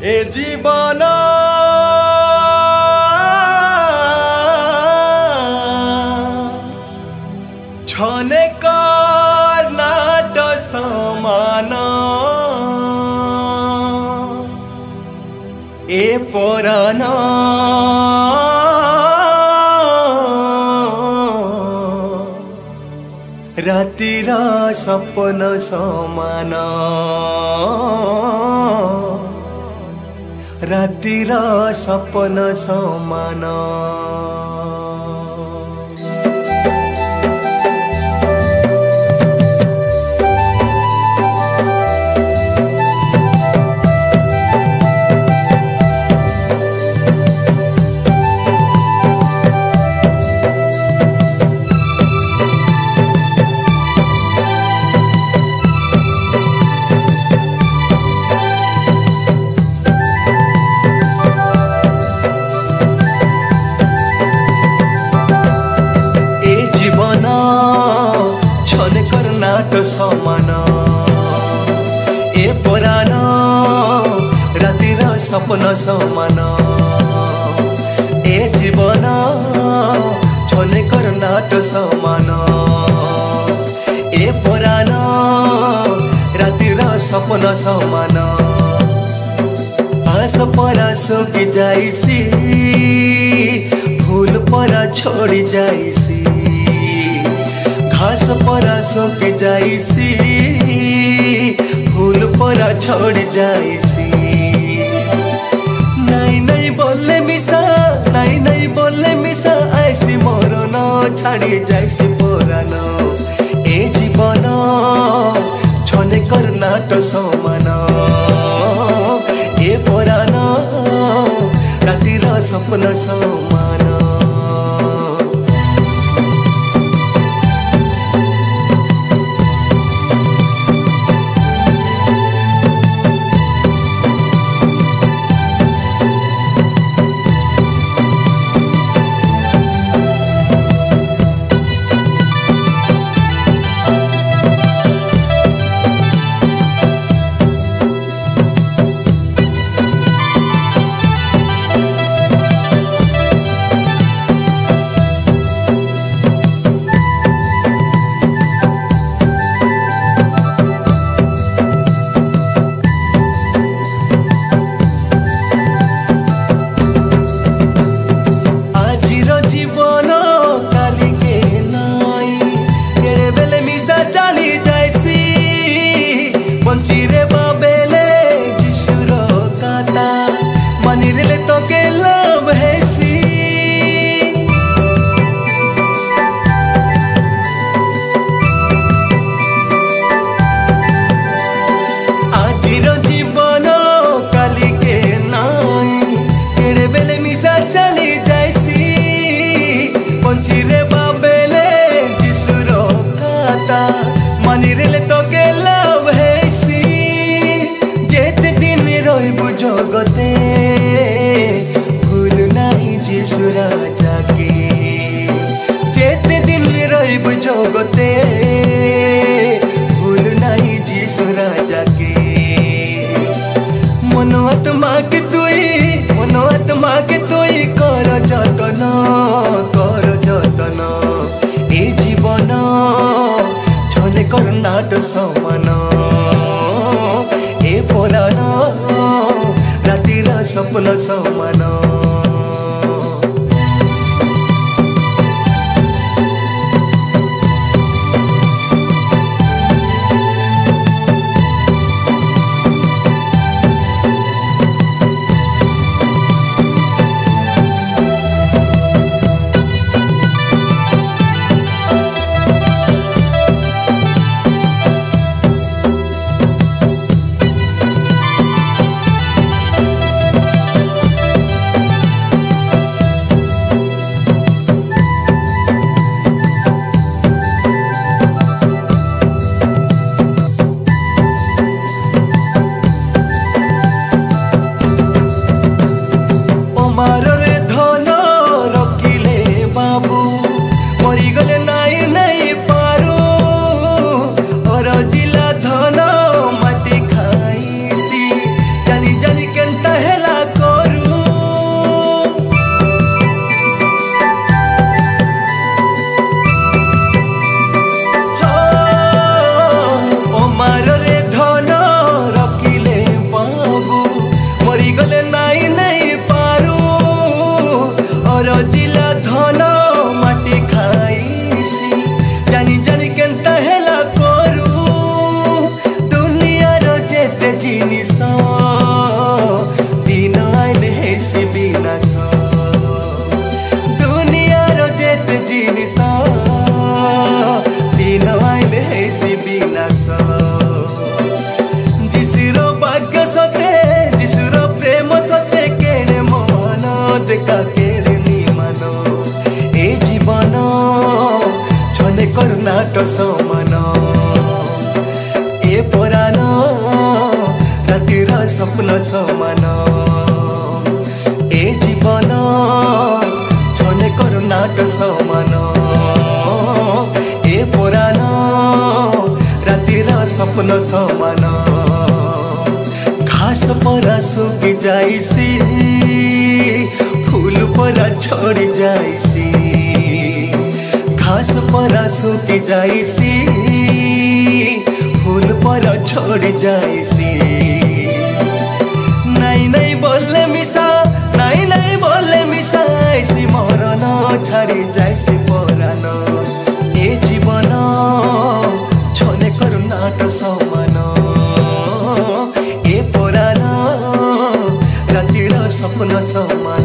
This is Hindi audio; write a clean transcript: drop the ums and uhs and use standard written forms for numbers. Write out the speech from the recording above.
ए जीवन छने कर्नाट समान ए परान रातिर सपन समान रातिर सपन समान कर्नाट समान ए परान रातिर सपन समान ए जीवन छने कर्नाट समान ए परान रातिर सपन समान आस परा सोकी जाइसी फूल परा छोड़ी जाइसी घास परा सोके जाइसी फूल परा छोड़ जाइसी नहीं नहीं बोले मिसा नहीं नहीं बोले मिसा ऐसी मोर न छाड़ी जाइसी पुरान ए जीवन छने कर्नाट समान ए पुरान रातिर सपन समान चिरे बाबेले जिसुर काता मानिरले तो के लव हेसी आजिर जीवन काली के नाई केड़े बेले मिसा चली जाइसी पंचिरे बाबेले जिसुर काता मानिरले तो के लव हेसी जगते भूल नहीं जीशु राजा के जेते दिन रहिब जगते भूल नहीं जीशु राजा के मन आत्मा के तुई कर जतन ए जीवन छने कर्नाट समान ए परान रातिर सपन समान स्वप्न समान ए जीवन छने करुणाट समान ए पुराण रातिर स्वप्न समान घास परा सुखी जाइसी फूल परा छोड़ जाइसी घास परा सुखी जाइसी फूल परा छोड़ जाइसी नहीं नहीं बोले मिसा नहीं नहीं बोले मिसा ऐसी मरण छाड़ी जाइसी पुराण ए जीवन छने करुणाट समान ए पुराण रातिर स्वप्न समान